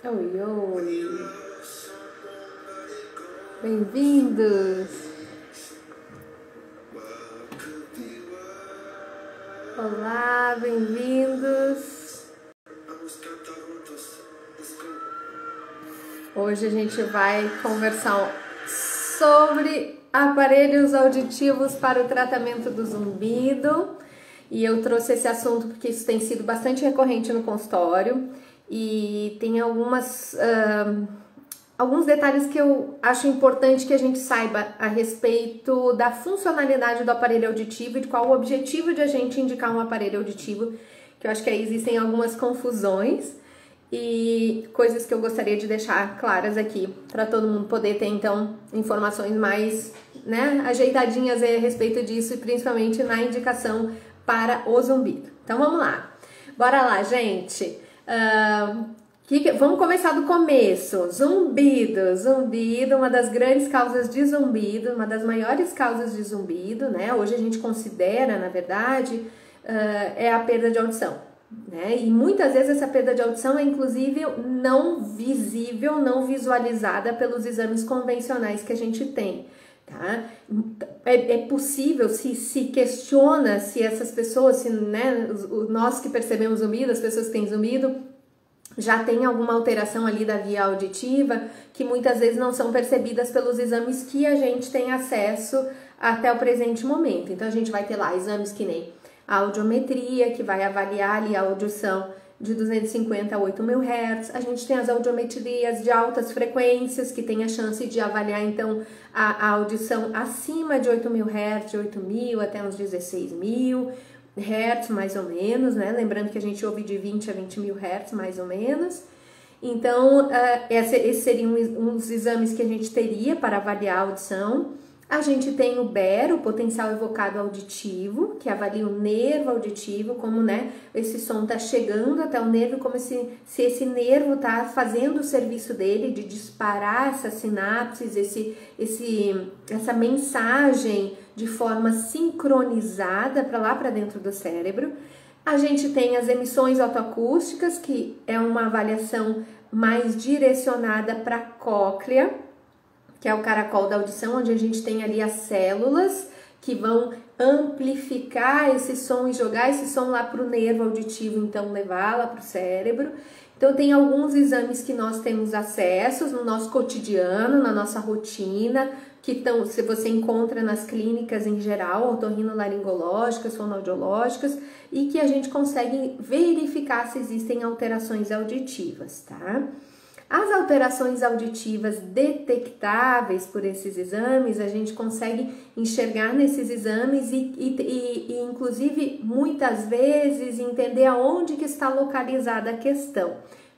Oi, oi! Bem-vindos! Olá, bem-vindos! Hoje a gente vai conversar sobre aparelhos auditivos para o tratamento do zumbido. E eu trouxe esse assunto porque isso tem sido bastante recorrente no consultório e tem alguns detalhes que eu acho importante que a gente saiba a respeito da funcionalidade do aparelho auditivo e de qual o objetivo de a gente indicar um aparelho auditivo, que eu acho que aí existem algumas confusões e coisas que eu gostaria de deixar claras aqui para todo mundo poder ter então informações mais, ajeitadinhas a respeito disso e principalmente na indicação para o zumbido. Então vamos lá, bora lá, gente. Vamos começar do começo. Zumbido, uma das grandes causas de zumbido, uma das maiores causas de zumbido, né? Hoje a gente considera, na verdade, é a perda de audição, né? E muitas vezes essa perda de audição é inclusive não visível, não visualizada pelos exames convencionais que a gente tem. Tá? É possível, se questiona se essas pessoas, nós que percebemos zumbido, as pessoas que têm zumbido, já tem alguma alteração ali da via auditiva que muitas vezes não são percebidas pelos exames que a gente tem acesso até o presente momento. Então a gente vai ter lá exames que nem a audiometria, que vai avaliar ali a audição de 250 a 8.000 Hz. A gente tem as audiometrias de altas frequências, que tem a chance de avaliar, então, a audição acima de 8.000 Hz, de 8.000 até uns 16.000 Hz, mais ou menos, né? Lembrando que a gente ouve de 20 a 20.000 Hz, mais ou menos. Então, esses seriam uns exames que a gente teria para avaliar a audição. A gente tem o BER, o potencial evocado auditivo, que avalia o nervo auditivo, como, esse som está chegando até o nervo, como se esse nervo está fazendo o serviço dele de disparar essas sinapses, essa mensagem de forma sincronizada para lá para dentro do cérebro. A gente tem as emissões autoacústicas, que é uma avaliação mais direcionada para a cóclea, que é o caracol da audição, onde a gente tem ali as células que vão amplificar esse som e jogar esse som lá para o nervo auditivo, então levar lá para o cérebro. Então tem alguns exames que nós temos acesso no nosso cotidiano, na nossa rotina, que se você encontra nas clínicas em geral, otorrinolaringológicas, fonoaudiológicas, e que a gente consegue verificar se existem alterações auditivas, tá? As alterações auditivas detectáveis por esses exames, a gente consegue enxergar nesses exames e inclusive, muitas vezes, entender aonde que está localizada a questão.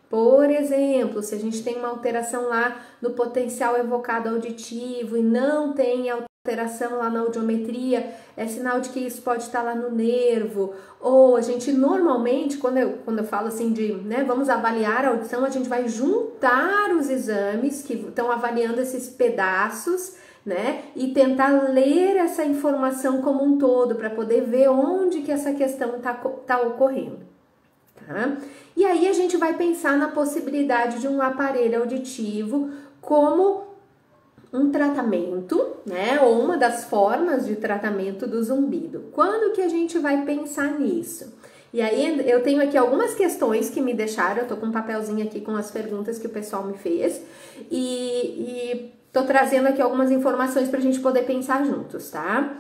Por exemplo, se a gente tem uma alteração lá no potencial evocado auditivo e não tem alteração lá na audiometria, é sinal de que isso pode estar lá no nervo. Ou a gente normalmente, quando eu falo assim de, vamos avaliar a audição, a gente vai juntar os exames que estão avaliando esses pedaços, e tentar ler essa informação como um todo, para poder ver onde que essa questão tá ocorrendo, tá? E aí a gente vai pensar na possibilidade de um aparelho auditivo como um tratamento, ou uma das formas de tratamento do zumbido. Quando que a gente vai pensar nisso? E aí eu tenho aqui algumas questões que me deixaram, eu tô com um papelzinho aqui com as perguntas que o pessoal me fez e tô trazendo aqui algumas informações pra gente poder pensar juntos, tá?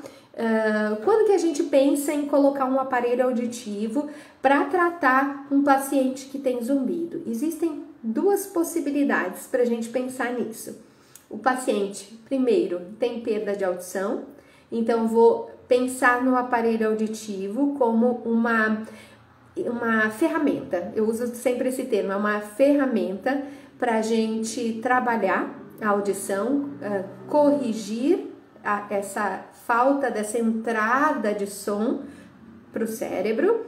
Quando que a gente pensa em colocar um aparelho auditivo para tratar um paciente que tem zumbido? Existem duas possibilidades para a gente pensar nisso. O paciente, primeiro, tem perda de audição, então vou pensar no aparelho auditivo como uma ferramenta. Eu uso sempre esse termo, é uma ferramenta para a gente trabalhar a audição, corrigir essa falta dessa entrada de som para o cérebro.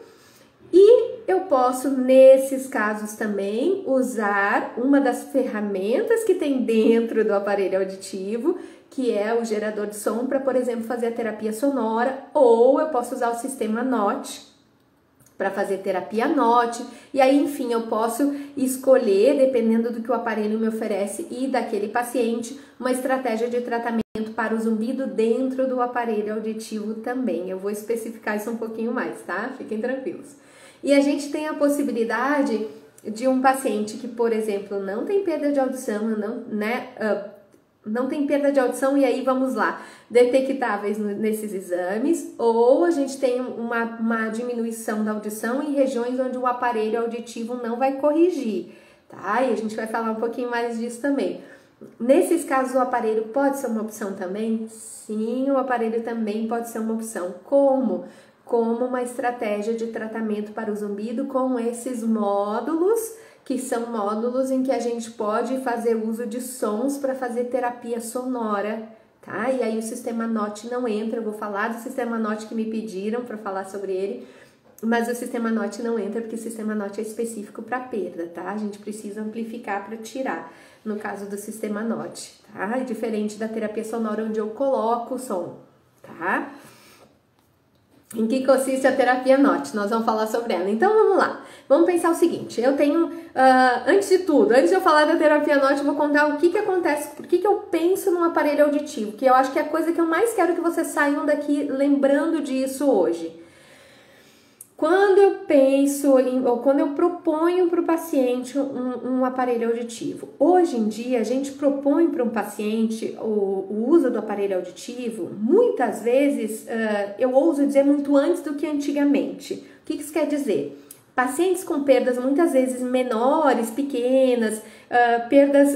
E eu posso, nesses casos também, usar uma das ferramentas que tem dentro do aparelho auditivo, que é o gerador de som, para, por exemplo, fazer a terapia sonora, ou eu posso usar o sistema NOT, para fazer terapia NOT, e aí, enfim, eu posso escolher, dependendo do que o aparelho me oferece e daquele paciente, uma estratégia de tratamento para o zumbido dentro do aparelho auditivo também. Eu vou especificar isso um pouquinho mais, tá? Fiquem tranquilos. E a gente tem a possibilidade de um paciente que, por exemplo, não tem perda de audição, não tem perda de audição, e aí vamos lá, detectáveis nesses exames, ou a gente tem uma diminuição da audição em regiões onde o aparelho auditivo não vai corrigir, tá? E a gente vai falar um pouquinho mais disso também. Nesses casos, o aparelho pode ser uma opção também? Sim, o aparelho também pode ser uma opção. Como? Como uma estratégia de tratamento para o zumbido com esses módulos, que são módulos em que a gente pode fazer uso de sons para fazer terapia sonora, tá? E aí o sistema NOT não entra, eu vou falar do sistema NOT que me pediram para falar sobre ele, mas o sistema NOT não entra porque o sistema NOT é específico para perda, tá? A gente precisa amplificar para tirar, no caso do sistema NOT, tá? É diferente da terapia sonora onde eu coloco o som, tá? Em que consiste a terapia NOT? Nós vamos falar sobre ela. Então vamos lá. Vamos pensar o seguinte, eu tenho, antes de tudo, antes de eu falar da terapia NOT, eu vou contar o que acontece, por que eu penso num aparelho auditivo, que eu acho que é a coisa que eu mais quero que vocês saiam daqui lembrando disso hoje. Quando eu penso, ou quando eu proponho para o paciente um aparelho auditivo, hoje em dia a gente propõe para um paciente o uso do aparelho auditivo, muitas vezes, eu ouso dizer muito antes do que antigamente. O que isso quer dizer? Pacientes com perdas muitas vezes menores, pequenas, perdas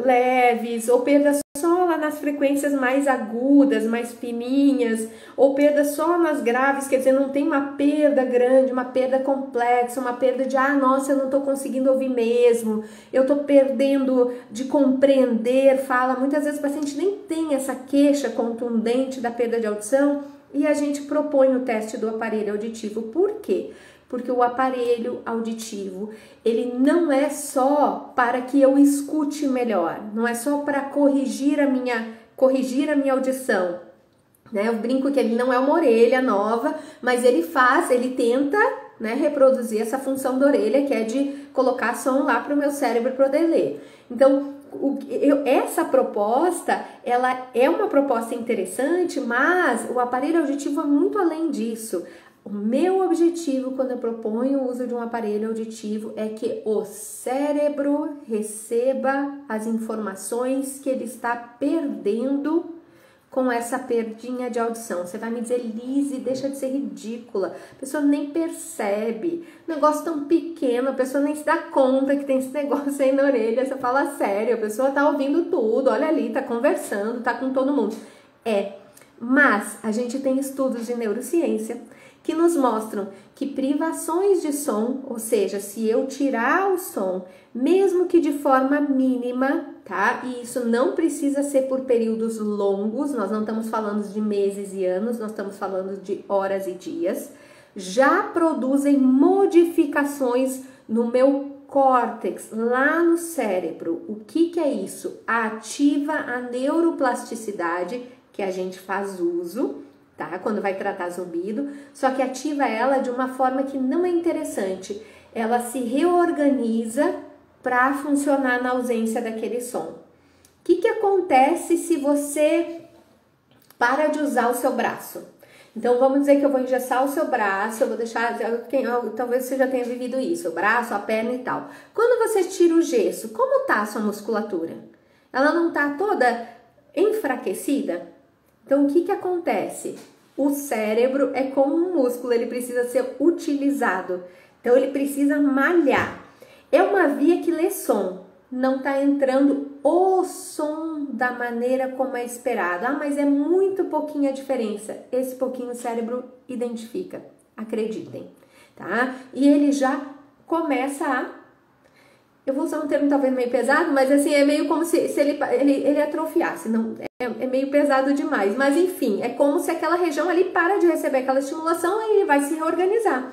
leves, ou perdas só lá nas frequências mais agudas, mais fininhas, ou perdas só nas graves, quer dizer, não tem uma perda grande, uma perda complexa, uma perda de, nossa, eu não estou conseguindo ouvir mesmo, eu estou perdendo de compreender, fala. Muitas vezes o paciente nem tem essa queixa contundente da perda de audição e a gente propõe o teste do aparelho auditivo. Por quê? Porque o aparelho auditivo, ele não é só para que eu escute melhor, não é só para corrigir a minha audição, né? Eu brinco que ele não é uma orelha nova, mas ele tenta, né, reproduzir essa função da orelha, que é de colocar som lá para o meu cérebro poder ler. Então, essa proposta, ela é uma proposta interessante, mas o aparelho auditivo é muito além disso. O meu objetivo quando eu proponho o uso de um aparelho auditivo é que o cérebro receba as informações que ele está perdendo com essa perdinha de audição. Você vai me dizer, Lise, deixa de ser ridícula, a pessoa nem percebe, negócio tão pequeno, a pessoa nem se dá conta que tem esse negócio aí na orelha. Você fala sério, a pessoa tá ouvindo tudo, olha ali, tá conversando, tá com todo mundo. Mas a gente tem estudos de neurociência que nos mostram que privações de som, ou seja, se eu tirar o som, mesmo que de forma mínima, tá? E isso não precisa ser por períodos longos, nós não estamos falando de meses e anos, nós estamos falando de horas e dias, já produzem modificações no meu córtex, lá no cérebro. O que é isso? Ativa a neuroplasticidade, que a gente faz uso, tá? Quando vai tratar zumbido, só que ativa ela de uma forma que não é interessante. Ela se reorganiza para funcionar na ausência daquele som. O que acontece se você para de usar o seu braço? Então vamos dizer que eu vou engessar o seu braço, eu vou deixar, talvez você já tenha vivido isso, o braço, a perna e tal. Quando você tira o gesso, como tá a sua musculatura? Ela não tá toda enfraquecida? Então, o que acontece? O cérebro é como um músculo, ele precisa ser utilizado. Então, ele precisa malhar. É uma via que lê som. Não está entrando o som da maneira como é esperado. Mas é muito pouquinho a diferença. Esse pouquinho o cérebro identifica. Acreditem, tá? E ele já começa a... Eu vou usar um termo talvez meio pesado, mas assim, é meio como se ele atrofiasse. Não, é meio pesado demais, mas enfim, é como se aquela região ali para de receber aquela estimulação e ele vai se reorganizar.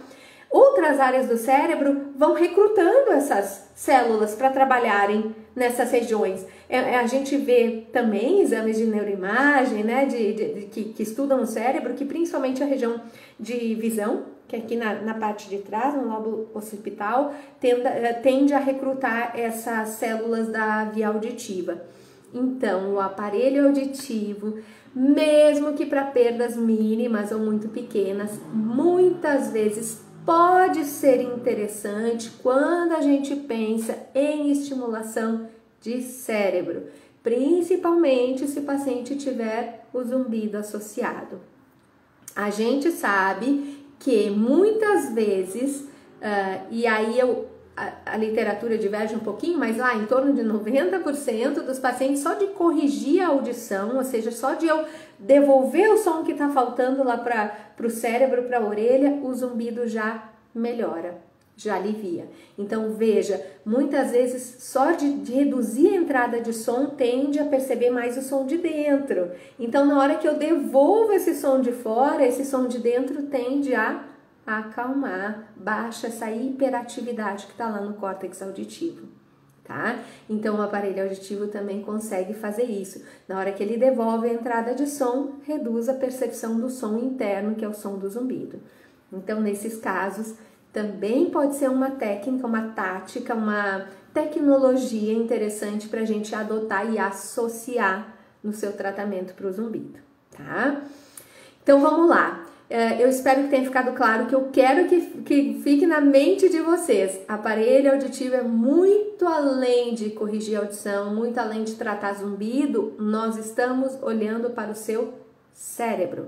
Outras áreas do cérebro vão recrutando essas células para trabalharem nessas regiões. A gente vê também exames de neuroimagem, né, que estudam o cérebro, que principalmente a região de visão, que aqui na parte de trás, no lobo occipital, tende a recrutar essas células da via auditiva. Então, o aparelho auditivo, mesmo que para perdas mínimas ou muito pequenas, muitas vezes pode ser interessante quando a gente pensa em estimulação de cérebro, principalmente se o paciente tiver o zumbido associado. A gente sabe que muitas vezes, e aí a literatura diverge um pouquinho, mas lá em torno de 90% dos pacientes, só de corrigir a audição, ou seja, só de eu devolver o som que está faltando lá para o cérebro, para a orelha, o zumbido já melhora, já alivia. Então veja, muitas vezes só de reduzir a entrada de som tende a perceber mais o som de dentro. Então na hora que eu devolvo esse som de fora, esse som de dentro tende a acalmar, baixa essa hiperatividade que está lá no córtex auditivo, tá? Então o aparelho auditivo também consegue fazer isso. Na hora que ele devolve a entrada de som, reduz a percepção do som interno, que é o som do zumbido. Então nesses casos também pode ser uma técnica, uma tática, uma tecnologia interessante para a gente adotar e associar no seu tratamento para o zumbido, tá? Então vamos lá. Eu espero que tenha ficado claro que eu quero que fique na mente de vocês. Aparelho auditivo é muito além de corrigir a audição, muito além de tratar zumbido, nós estamos olhando para o seu cérebro.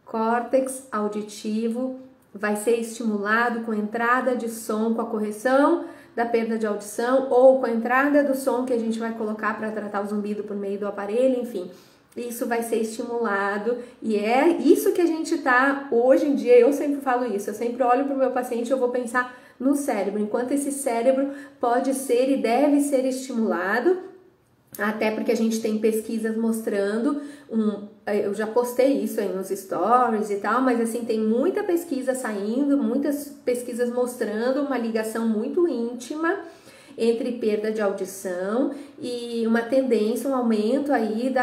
Córtex auditivo vai ser estimulado com entrada de som, com a correção da perda de audição ou com a entrada do som que a gente vai colocar para tratar o zumbido por meio do aparelho, enfim. Isso vai ser estimulado e é isso que a gente tá, hoje em dia, eu sempre falo isso, eu sempre olho para o meu paciente e eu vou pensar no cérebro, enquanto esse cérebro pode ser e deve ser estimulado, até porque a gente tem pesquisas mostrando, eu já postei isso aí nos stories e tal, mas assim, tem muita pesquisa saindo, muitas pesquisas mostrando uma ligação muito íntima entre perda de audição e uma tendência, um aumento aí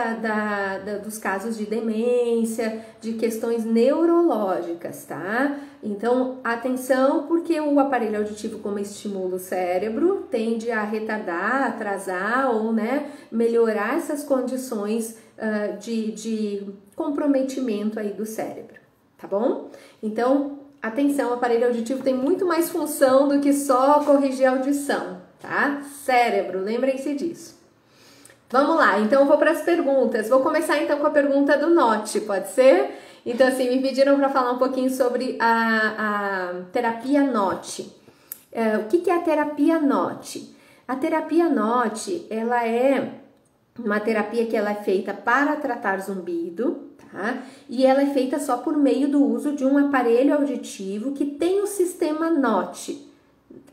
dos casos de demência, de questões neurológicas, tá? Então, atenção, porque o aparelho auditivo, como estimula o cérebro, tende a retardar, atrasar ou, né, melhorar essas condições de comprometimento aí do cérebro, tá bom? Então, atenção, o aparelho auditivo tem muito mais função do que só corrigir a audição, tá? Cérebro, lembrem-se disso. Vamos lá, então eu vou para as perguntas. Vou começar então com a pergunta do Note, pode ser? Então assim, me pediram para falar um pouquinho sobre a terapia Note. O que é a terapia Note? A terapia Note, ela é uma terapia que ela é feita para tratar zumbido, tá? E ela é feita só por meio do uso de um aparelho auditivo que tem o sistema Note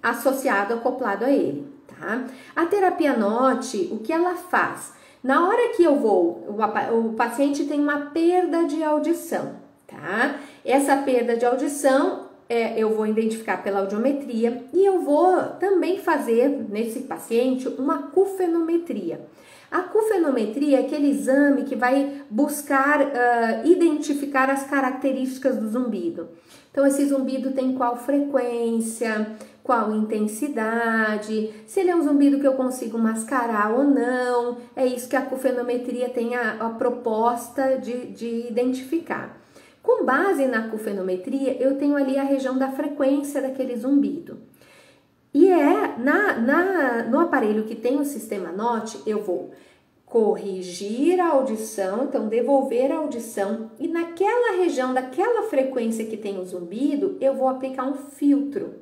associado, acoplado a ele, tá? A terapia Note, o que ela faz? Na hora que o paciente tem uma perda de audição, tá? Essa perda de audição, eu vou identificar pela audiometria e eu vou também fazer nesse paciente uma acufenometria. A acufenometria é aquele exame que vai buscar identificar as características do zumbido. Então, esse zumbido tem qual frequência, qual intensidade, se ele é um zumbido que eu consigo mascarar ou não. É isso que a acufenometria tem a proposta de identificar. Com base na acufenometria, eu tenho ali a região da frequência daquele zumbido. E no aparelho que tem o sistema Note, eu vou corrigir a audição, então devolver a audição, e naquela região, daquela frequência que tem o zumbido, eu vou aplicar um filtro.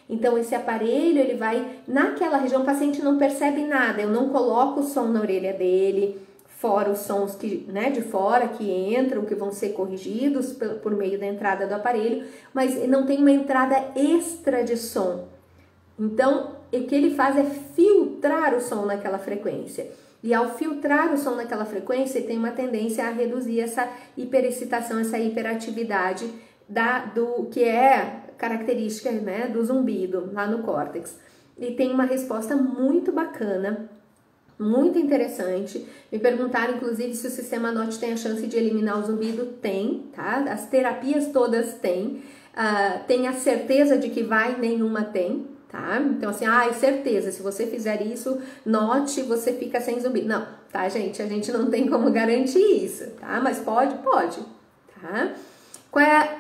Então esse aparelho, ele vai naquela região, o paciente não percebe nada, eu não coloco o som na orelha dele, fora os sons que, né, de fora que entram, que vão ser corrigidos por meio da entrada do aparelho, mas não tem uma entrada extra de som. Então, o que ele faz é filtrar o som naquela frequência. E ao filtrar o som naquela frequência, ele tem uma tendência a reduzir essa hiperexcitação, essa hiperatividade do que é característica, né, do zumbido lá no córtex. E tem uma resposta muito bacana Muito interessante. Me perguntaram, inclusive, se o sistema NOT tem a chance de eliminar o zumbido. Tem, tá? As terapias todas têm. Tem a certeza de que vai, nenhuma tem, tá? Então, assim, certeza, se você fizer isso, NOT, você fica sem zumbido. Não, tá, gente? A gente não tem como garantir isso, tá? Mas pode, tá? Qual é,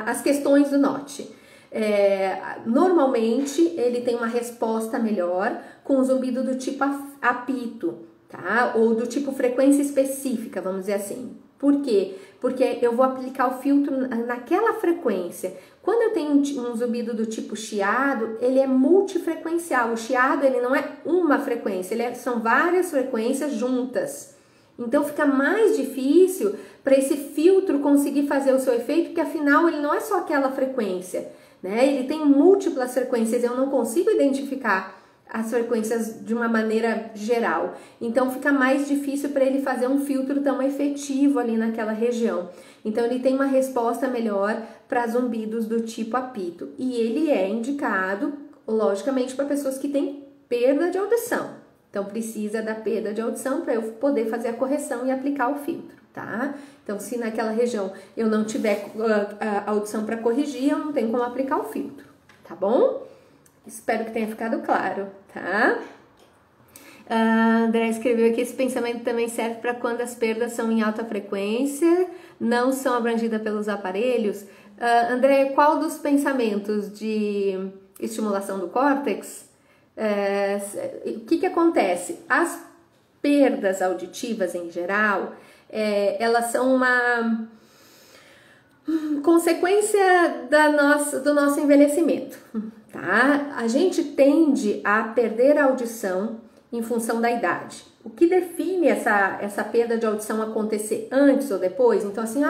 as questões do NOT? Normalmente ele tem uma resposta melhor com o zumbido do tipo apito, tá? Ou do tipo frequência específica, vamos dizer assim. Por quê? Porque eu vou aplicar o filtro naquela frequência. Quando eu tenho um zumbido do tipo chiado, ele é multifrequencial. O chiado, ele não é uma frequência, são várias frequências juntas. Então fica mais difícil para esse filtro conseguir fazer o seu efeito, porque afinal ele não é só aquela frequência, né? Ele tem múltiplas frequências, eu não consigo identificar as frequências de uma maneira geral. Então fica mais difícil para ele fazer um filtro tão efetivo ali naquela região. Então ele tem uma resposta melhor para zumbidos do tipo apito. E ele é indicado, logicamente, para pessoas que têm perda de audição. Então, precisa da perda de audição para eu poder fazer a correção e aplicar o filtro, tá? Então, se naquela região eu não tiver a audição para corrigir, eu não tenho como aplicar o filtro, tá bom? Espero que tenha ficado claro, tá? André escreveu aqui, esse pensamento também serve para quando as perdas são em alta frequência, não são abrangidas pelos aparelhos. André, qual dos pensamentos de estimulação do córtex? O que acontece? As perdas auditivas em geral, elas são uma consequência do nosso envelhecimento, tá? A gente tende a perder a audição em função da idade. O que define essa perda de audição acontecer antes ou depois? Então, assim,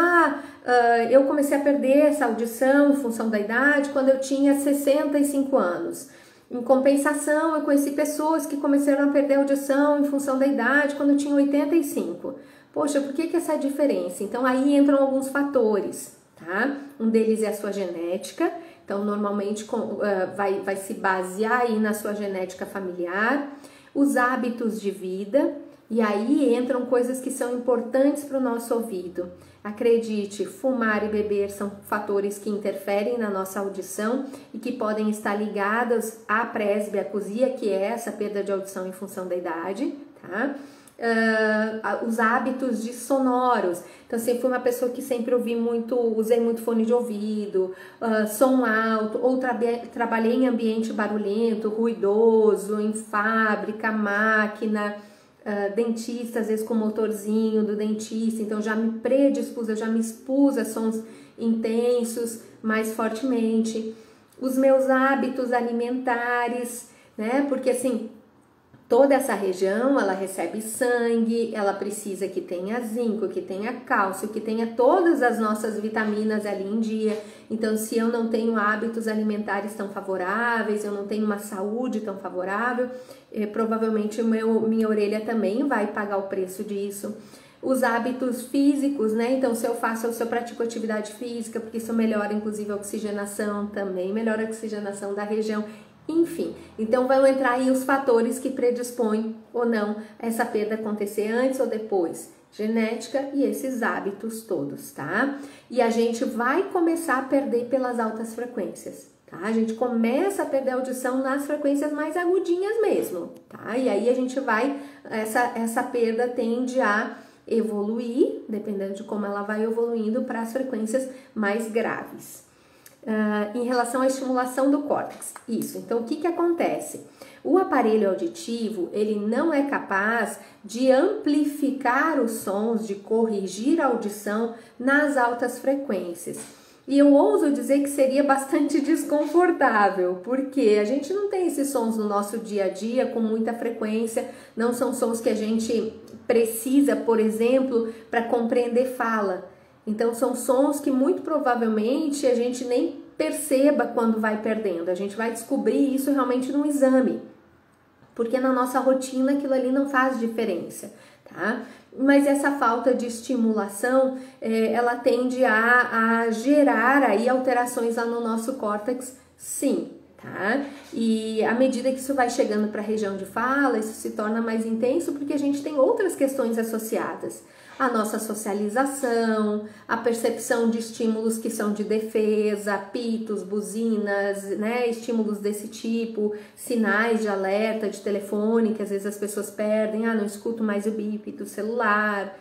eu comecei a perder essa audição em função da idade quando eu tinha 65 anos. Em compensação, eu conheci pessoas que começaram a perder a audição em função da idade quando eu tinha 85. Poxa, por que essa diferença? Então, aí entram alguns fatores, tá? Um deles é a sua genética. Então, normalmente vai se basear aí na sua genética familiar. Os hábitos de vida. E aí entram coisas que são importantes para o nosso ouvido. Acredite, fumar e beber são fatores que interferem na nossa audição e que podem estar ligados à presbiacusia, que é essa perda de audição em função da idade, tá? Os hábitos de sonoros. Então, assim, fui uma pessoa que sempre usei muito fone de ouvido, som alto, ou trabalhei em ambiente barulhento, ruidoso, em fábrica, máquina, dentista, às vezes com o motorzinho do dentista, então já me predispus, eu já me expus a sons intensos mais fortemente. Os meus hábitos alimentares, né? Porque assim, toda essa região, ela recebe sangue, ela precisa que tenha zinco, que tenha cálcio, que tenha todas as nossas vitaminas ali em dia. Então, se eu não tenho hábitos alimentares tão favoráveis, eu não tenho uma saúde tão favorável, provavelmente minha orelha também vai pagar o preço disso. Os hábitos físicos, né? Então, se eu pratico atividade física, porque isso melhora, inclusive, a oxigenação também, melhora a oxigenação da região. Enfim, então vão entrar aí os fatores que predispõem ou não essa perda acontecer antes ou depois. Genética e esses hábitos todos, tá? E a gente vai começar a perder pelas altas frequências, tá? A gente começa a perder a audição nas frequências mais agudinhas mesmo, tá? E aí a gente essa perda tende a evoluir, dependendo de como ela vai evoluindo, para as frequências mais graves. Em relação à estimulação do córtex, isso. Então, o que acontece? O aparelho auditivo, ele não é capaz de amplificar os sons, de corrigir a audição nas altas frequências. E eu ouso dizer que seria bastante desconfortável, porque a gente não tem esses sons no nosso dia a dia com muita frequência, não são sons que a gente precisa, por exemplo, para compreender fala. Então, são sons que muito provavelmente a gente nem perceba quando vai perdendo. A gente vai descobrir isso realmente no exame, porque na nossa rotina aquilo ali não faz diferença, tá? Mas essa falta de estimulação, ela tende a gerar aí alterações lá no nosso córtex, sim, tá? E à medida que isso vai chegando para a região de fala, isso se torna mais intenso porque a gente tem outras questões associadas. A nossa socialização, a percepção de estímulos que são de defesa, apitos, buzinas, né, estímulos desse tipo, sinais de alerta de telefone que às vezes as pessoas perdem, não escuto mais o bip do celular,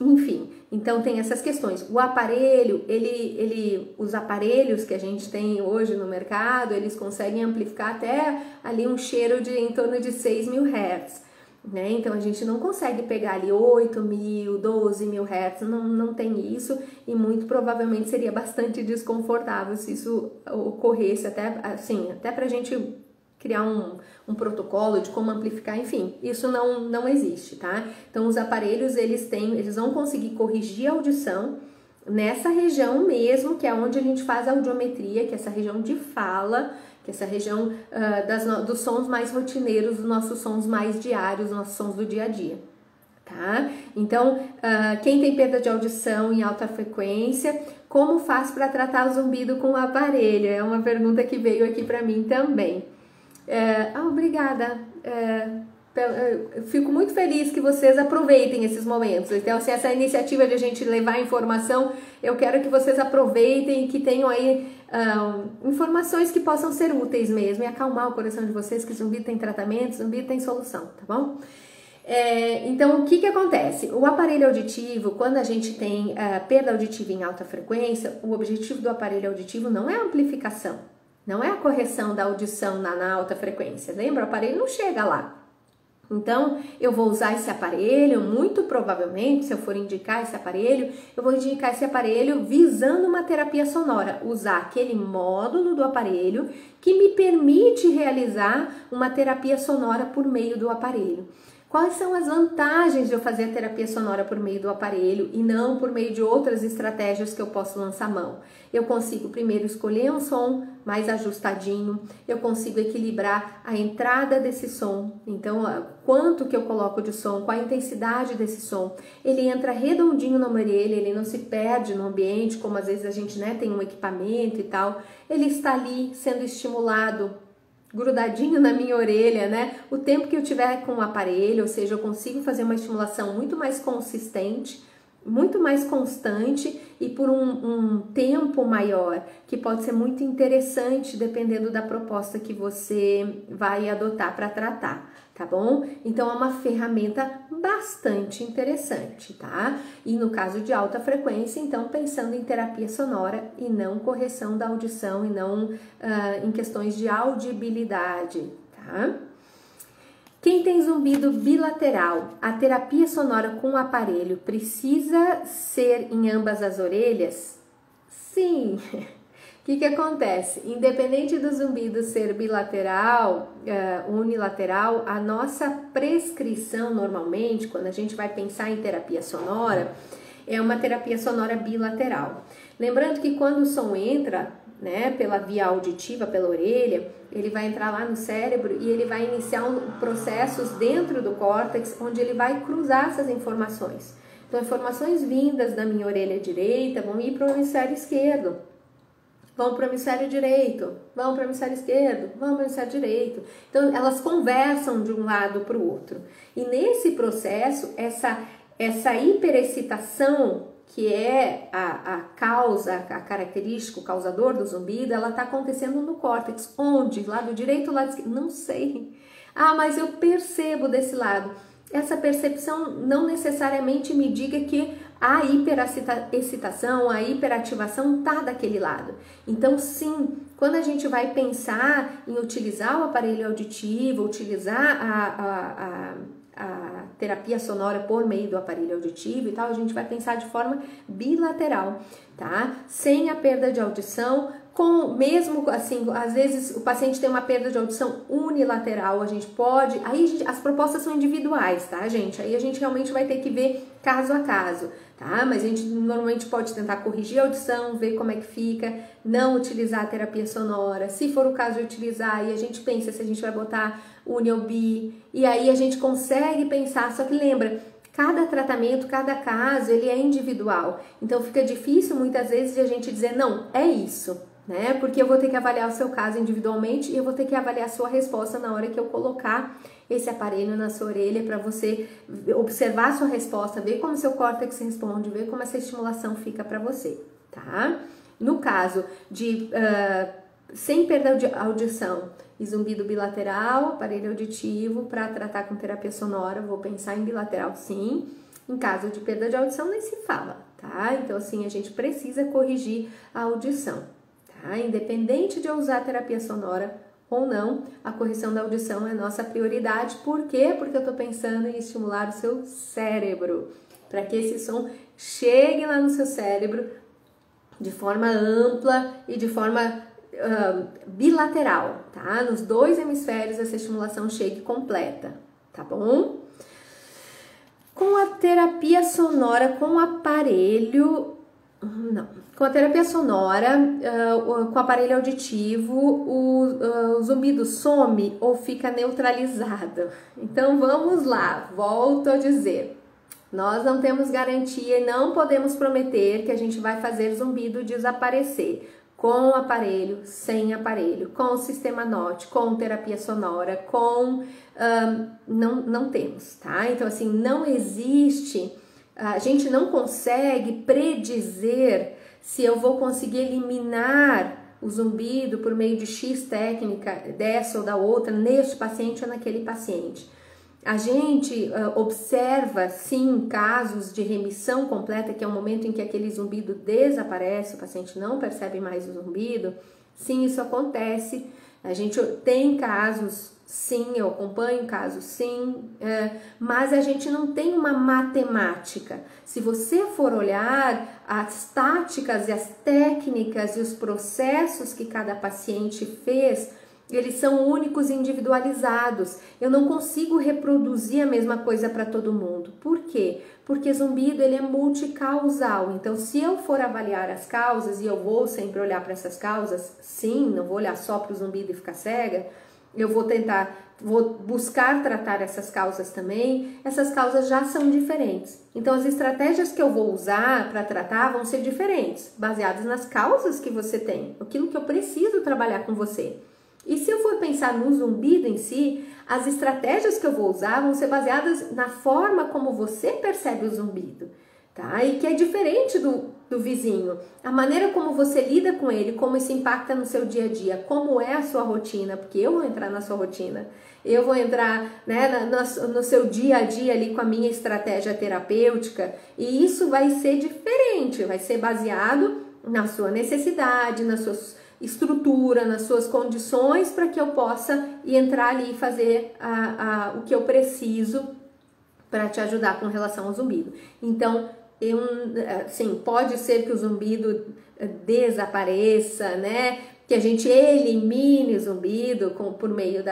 enfim. Então tem essas questões. O aparelho, os aparelhos que a gente tem hoje no mercado, eles conseguem amplificar até ali um cheiro de em torno de 6.000 Hz. Né? Então a gente não consegue pegar ali 8.000, 12.000 Hz, não tem isso, e muito provavelmente seria bastante desconfortável se isso ocorresse, até pra gente criar um protocolo de como amplificar, enfim, isso não existe, tá? Então os aparelhos, eles vão conseguir corrigir a audição nessa região mesmo, que é onde a gente faz a audiometria, que é essa região de fala, que é essa região dos sons mais rotineiros, dos nossos sons mais diários, nossos sons do dia a dia, tá? Então, quem tem perda de audição em alta frequência, como faz para tratar o zumbido com o aparelho? É uma pergunta que veio aqui para mim também. Obrigada. Eu fico muito feliz que vocês aproveitem esses momentos. Então, se essa iniciativa de a gente levar informação, eu quero que vocês aproveitem e que tenham aí informações que possam ser úteis mesmo e acalmar o coração de vocês, que zumbido tem tratamento, zumbido tem solução, tá bom? Então, o que acontece? O aparelho auditivo, quando a gente tem perda auditiva em alta frequência, o objetivo do aparelho auditivo não é a amplificação, não é a correção da audição na alta frequência. Lembra? O aparelho não chega lá. Então, eu vou usar esse aparelho, muito provavelmente, se eu for indicar esse aparelho, eu vou indicar esse aparelho visando uma terapia sonora, usar aquele módulo do aparelho que me permite realizar uma terapia sonora por meio do aparelho. Quais são as vantagens de eu fazer a terapia sonora por meio do aparelho e não por meio de outras estratégias que eu posso lançar mão? Eu consigo primeiro escolher um som mais ajustadinho, eu consigo equilibrar a entrada desse som, então quanto que eu coloco de som, qual a intensidade desse som, ele entra redondinho na orelha, ele não se perde no ambiente, como às vezes a gente tem um equipamento e tal, ele está ali sendo estimulado, grudadinho na minha orelha, né? O tempo que eu tiver com o aparelho, ou seja, eu consigo fazer uma estimulação muito mais consistente, muito mais constante e por um tempo maior, que pode ser muito interessante dependendo da proposta que você vai adotar para tratar, tá bom? Então é uma ferramenta bastante interessante, tá? E no caso de alta frequência, então pensando em terapia sonora e não correção da audição e não em questões de audibilidade, tá? Quem tem zumbido bilateral, a terapia sonora com o aparelho precisa ser em ambas as orelhas? Sim! O que acontece? Independente do zumbido ser bilateral, unilateral, a nossa prescrição normalmente, quando a gente vai pensar em terapia sonora, é uma terapia sonora bilateral. Lembrando que quando o som entra, né, pela via auditiva, pela orelha, ele vai entrar lá no cérebro e ele vai iniciar processos dentro do córtex, onde ele vai cruzar essas informações. Então, informações vindas da minha orelha direita vão ir para o hemisfério esquerdo, vão para o hemisfério direito, vão para o hemisfério esquerdo, vão para o hemisfério direito. Então, elas conversam de um lado para o outro. E nesse processo, essa hiperexcitação, que é a causa, a característica, o causador do zumbido, ela está acontecendo no córtex. Onde? Lado direito ou lado esquerdo? Não sei. Mas eu percebo desse lado. Essa percepção não necessariamente me diga que a hiperexcitação, a hiperativação está daquele lado. Então, sim, quando a gente vai pensar em utilizar o aparelho auditivo, utilizar a terapia sonora por meio do aparelho auditivo e tal, a gente vai pensar de forma bilateral, tá? Sem a perda de audição, mesmo assim, às vezes o paciente tem uma perda de audição unilateral, a gente pode, as propostas são individuais, tá, gente? Aí a gente realmente vai ter que ver caso a caso, tá? Mas a gente normalmente pode tentar corrigir a audição, ver como é que fica, não utilizar a terapia sonora. Se for o caso de utilizar, aí a gente pensa se a gente vai botar uni ou bi, e aí a gente consegue pensar, só que lembra, cada tratamento, cada caso, ele é individual. Então fica difícil muitas vezes de a gente dizer, não, é isso. né? Porque eu vou ter que avaliar o seu caso individualmente e eu vou ter que avaliar a sua resposta na hora que eu colocar esse aparelho na sua orelha para você observar a sua resposta, ver como seu córtex responde, ver como essa estimulação fica para você, tá? No caso de sem perda de audição e zumbido bilateral, aparelho auditivo para tratar com terapia sonora, vou pensar em bilateral sim. Em caso de perda de audição nem se fala, tá? Então assim, a gente precisa corrigir a audição, tá? Independente de eu usar terapia sonora ou não, a correção da audição é nossa prioridade. Por quê? Porque eu tô pensando em estimular o seu cérebro, para que esse som chegue lá no seu cérebro de forma ampla e de forma bilateral, tá? Nos dois hemisférios essa estimulação chegue completa, tá bom? Com a terapia sonora com aparelho... Não, com a terapia sonora, com o aparelho auditivo, o zumbido some ou fica neutralizado. Então vamos lá, volto a dizer, nós não temos garantia e não podemos prometer que a gente vai fazer zumbido desaparecer com aparelho, sem aparelho, com o sistema NOT, com terapia sonora, não temos, tá? Então assim, não existe... A gente não consegue predizer se eu vou conseguir eliminar o zumbido por meio de X técnica, dessa ou da outra, neste paciente ou naquele paciente. A gente observa, sim, casos de remissão completa, que é o momento em que aquele zumbido desaparece, o paciente não percebe mais o zumbido. Sim, isso acontece. A gente tem casos, sim, eu acompanho casos, sim, mas a gente não tem uma matemática. Se você for olhar as táticas e as técnicas e os processos que cada paciente fez, eles são únicos e individualizados. Eu não consigo reproduzir a mesma coisa para todo mundo. Por quê? Porque zumbido ele é multicausal. Então, se eu for avaliar as causas, e eu vou sempre olhar para essas causas, sim, não vou olhar só para o zumbido e ficar cega, eu vou buscar tratar essas causas também. Essas causas já são diferentes. Então, as estratégias que eu vou usar para tratar vão ser diferentes, baseadas nas causas que você tem, aquilo que eu preciso trabalhar com você. E se eu for pensar no zumbido em si, as estratégias que eu vou usar vão ser baseadas na forma como você percebe o zumbido, tá? E que é diferente do vizinho. A maneira como você lida com ele, como isso impacta no seu dia a dia, como é a sua rotina, porque eu vou entrar na sua rotina, eu vou entrar, né, no seu dia a dia ali com a minha estratégia terapêutica, e isso vai ser diferente, vai ser baseado na sua necessidade, nas suas estrutura, nas suas condições, para que eu possa entrar ali e fazer o que eu preciso para te ajudar com relação ao zumbido. Então, sim, pode ser que o zumbido desapareça, né? Que a gente elimine o zumbido por meio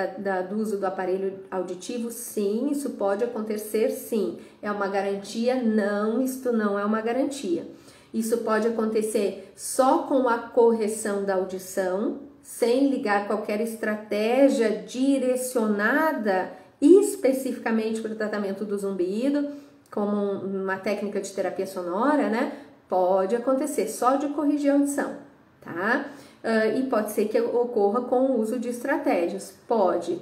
do uso do aparelho auditivo, sim, isso pode acontecer, sim. É uma garantia? Não, isto não é uma garantia. Isso pode acontecer só com a correção da audição, sem ligar qualquer estratégia direcionada especificamente para o tratamento do zumbido, como uma técnica de terapia sonora, né? Pode acontecer só de corrigir a audição, tá? E pode ser que ocorra com o uso de estratégias. Pode.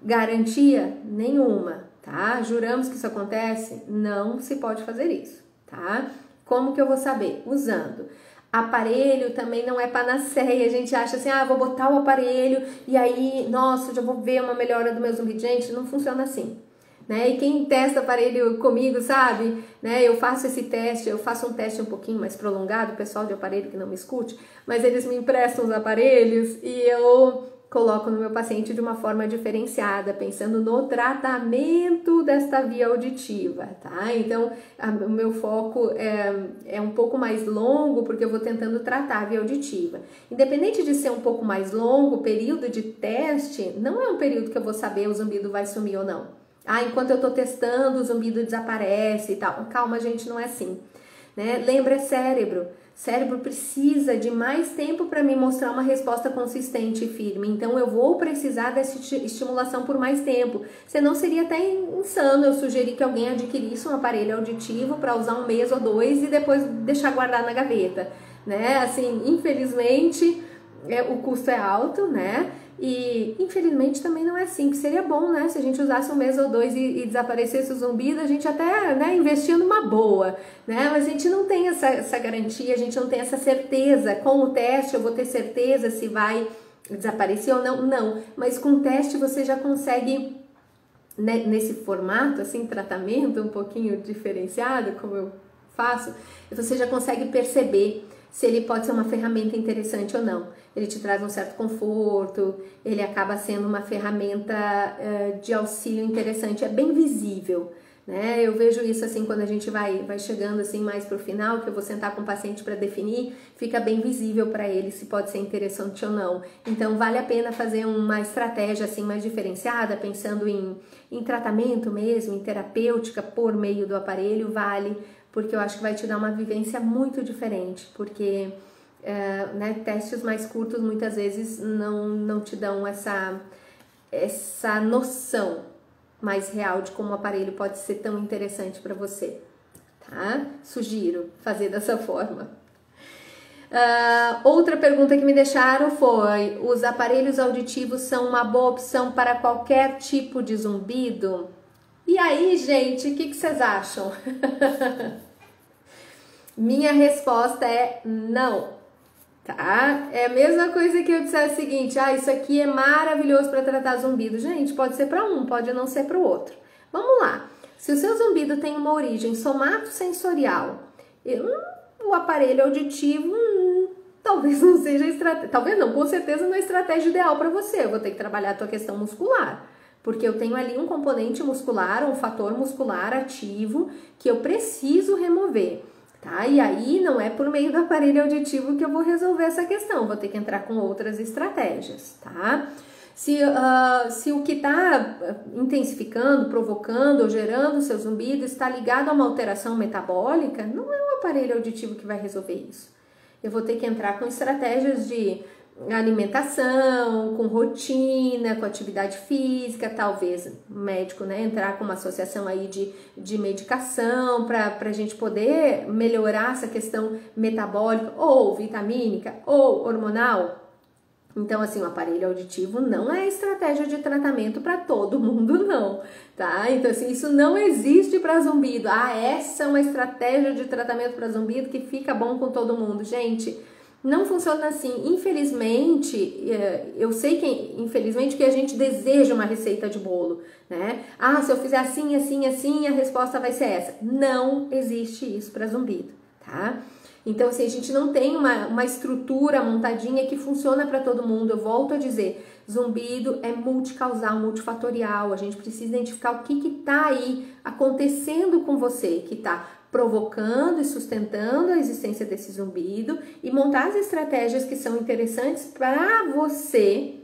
Garantia? Nenhuma, tá? Juramos que isso acontece? Não se pode fazer isso, tá? Como que eu vou saber? Usando. Aparelho também não é panaceia. A gente acha assim, vou botar o aparelho e aí, nossa, já vou ver uma melhora do meu zumbido. Gente, não funciona assim, né? E quem testa aparelho comigo sabe, né? Eu faço esse teste, eu faço um teste um pouquinho mais prolongado, o pessoal de aparelho que não me escute, mas eles me emprestam os aparelhos e eu coloco no meu paciente de uma forma diferenciada, pensando no tratamento desta via auditiva, tá? Então, o meu foco é um pouco mais longo, porque eu vou tentando tratar a via auditiva. Independente de ser um pouco mais longo, o período de teste não é um período que eu vou saber o zumbido vai sumir ou não. Enquanto eu tô testando, o zumbido desaparece e tal. Calma, gente, não é assim, né? Lembra, cérebro. Cérebro precisa de mais tempo para me mostrar uma resposta consistente e firme. Então, eu vou precisar dessa estimulação por mais tempo. Senão, seria até insano eu sugerir que alguém adquirisse um aparelho auditivo para usar 1 mês ou 2 e depois deixar guardar na gaveta, né? Assim, infelizmente, o custo é alto, né? E infelizmente também não é assim, que seria bom, né? Se a gente usasse um mês ou dois e desaparecesse o zumbido, a gente até, né, investia numa boa, né? Mas a gente não tem essa garantia, a gente não tem essa certeza. Com o teste eu vou ter certeza se vai desaparecer ou não, não. Mas com o teste você já consegue, né, nesse formato, assim, tratamento um pouquinho diferenciado, como eu faço, você já consegue perceber se ele pode ser uma ferramenta interessante ou não. Ele te traz um certo conforto, ele acaba sendo uma ferramenta de auxílio interessante, é bem visível, né? Eu vejo isso assim quando a gente vai chegando assim mais pro final, que eu vou sentar com o paciente para definir, fica bem visível para ele se pode ser interessante ou não. Então vale a pena fazer uma estratégia assim mais diferenciada, pensando em tratamento mesmo, em terapêutica por meio do aparelho, vale, porque eu acho que vai te dar uma vivência muito diferente, porque né, testes mais curtos muitas vezes não te dão essa noção mais real de como o aparelho pode ser tão interessante para você, tá? Sugiro fazer dessa forma. Outra pergunta que me deixaram foi: os aparelhos auditivos são uma boa opção para qualquer tipo de zumbido? E aí, gente, o que vocês acham? Minha resposta é não, tá? É a mesma coisa que eu disser o seguinte: isso aqui é maravilhoso para tratar zumbido. Gente, pode ser para um, pode não ser para o outro. Vamos lá. Se o seu zumbido tem uma origem somatosensorial, o aparelho auditivo talvez não seja estratégia, talvez não, com certeza não é a estratégia ideal para você. Eu vou ter que trabalhar a tua questão muscular, porque eu tenho ali um componente muscular, um fator muscular ativo que eu preciso remover. Tá? E aí não é por meio do aparelho auditivo que eu vou resolver essa questão, vou ter que entrar com outras estratégias, tá? Se o que está intensificando, provocando ou gerando o seu zumbido está ligado a uma alteração metabólica, não é o aparelho auditivo que vai resolver isso. Eu vou ter que entrar com estratégias de alimentação, com rotina, com atividade física, talvez o médico, né, entrar com uma associação aí de medicação para a gente poder melhorar essa questão metabólica ou vitamínica ou hormonal. Então, assim, o aparelho auditivo não é estratégia de tratamento para todo mundo, não, tá? Então, assim, isso não existe para zumbido. Essa é uma estratégia de tratamento para zumbido que fica bom com todo mundo. Gente, não funciona assim. Infelizmente, eu sei que, infelizmente, que a gente deseja uma receita de bolo, né? Se eu fizer assim, assim, assim, a resposta vai ser essa. Não existe isso para zumbido, tá? Então, assim, a gente não tem uma estrutura montadinha que funciona para todo mundo. Eu volto a dizer, zumbido é multicausal, multifatorial. A gente precisa identificar o que está aí acontecendo com você, que está provocando e sustentando a existência desse zumbido, e montar as estratégias que são interessantes para você,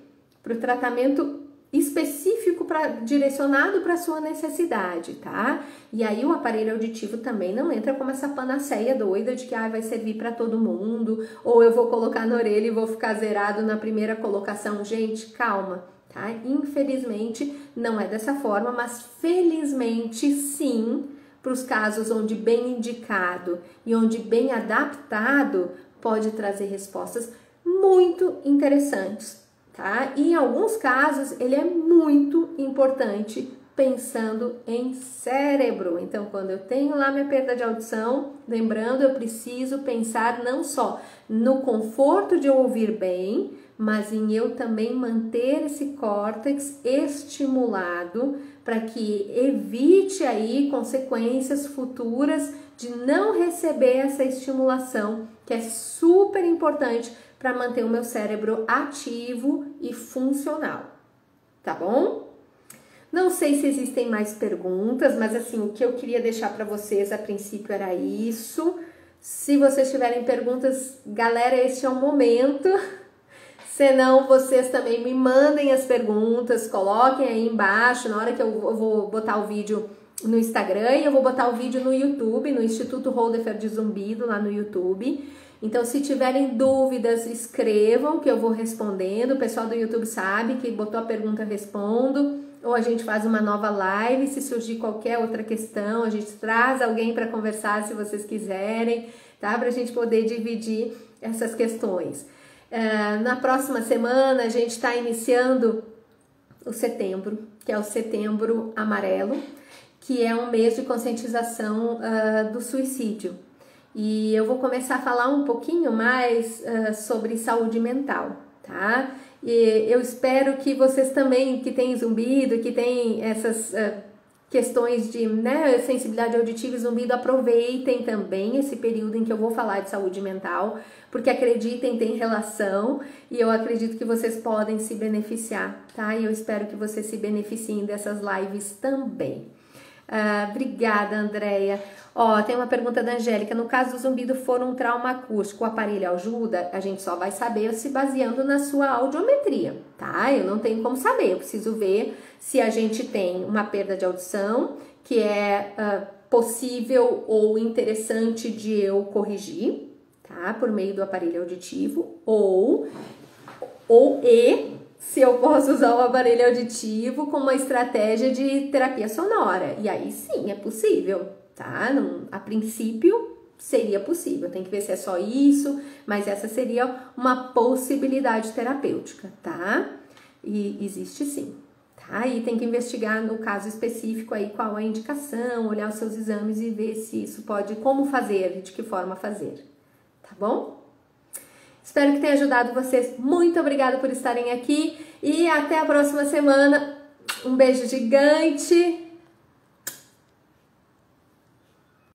para o tratamento específico direcionado para a sua necessidade, tá? E aí o aparelho auditivo também não entra como essa panaceia doida de que vai servir para todo mundo, ou eu vou colocar na orelha e vou ficar zerado na primeira colocação. Gente, calma, tá? Infelizmente não é dessa forma, mas felizmente sim, para os casos onde bem indicado e onde bem adaptado pode trazer respostas muito interessantes, tá? E em alguns casos ele é muito importante pensando em cérebro. Então, quando eu tenho lá minha perda de audição, lembrando, eu preciso pensar não só no conforto de eu ouvir bem, mas em eu também manter esse córtex estimulado para que evite aí consequências futuras de não receber essa estimulação, que é super importante para manter o meu cérebro ativo e funcional, tá bom? Não sei se existem mais perguntas, mas assim, o que eu queria deixar para vocês a princípio era isso. Se vocês tiverem perguntas, galera, este é o momento. Senão, vocês também me mandem as perguntas, coloquem aí embaixo, na hora que eu vou botar o vídeo no Instagram, e eu vou botar o vídeo no YouTube, no Instituto Holdefer de Zumbido, lá no YouTube. Então, se tiverem dúvidas, escrevam que eu vou respondendo. O pessoal do YouTube sabe que botou a pergunta, eu respondo. Ou a gente faz uma nova live, se surgir qualquer outra questão, a gente traz alguém para conversar, se vocês quiserem, tá? Para a gente poder dividir essas questões. Na próxima semana a gente está iniciando o setembro, que é o Setembro Amarelo, que é um mês de conscientização do suicídio. E eu vou começar a falar um pouquinho mais sobre saúde mental, tá? E eu espero que vocês também, que têm zumbido, que têm essas questões de sensibilidade auditiva e zumbido, aproveitem também esse período em que eu vou falar de saúde mental, porque acreditem, tem relação e eu acredito que vocês podem se beneficiar, tá? E eu espero que vocês se beneficiem dessas lives também. Obrigada, Andréia. Tem uma pergunta da Angélica. No caso do zumbido for um trauma acústico, o aparelho ajuda? A gente só vai saber se baseando na sua audiometria, tá? Eu não tenho como saber, eu preciso ver se a gente tem uma perda de audição, que é possível ou interessante de eu corrigir, tá? Por meio do aparelho auditivo, ou se eu posso usar o aparelho auditivo como uma estratégia de terapia sonora. E aí sim, é possível, tá? A princípio seria possível, tem que ver se é só isso, mas essa seria uma possibilidade terapêutica, tá? E existe sim, tá? E tem que investigar no caso específico aí qual a indicação, olhar os seus exames e ver se isso pode, como fazer, de que forma fazer, tá bom? Espero que tenha ajudado vocês. Muito obrigada por estarem aqui e até a próxima semana. Um beijo gigante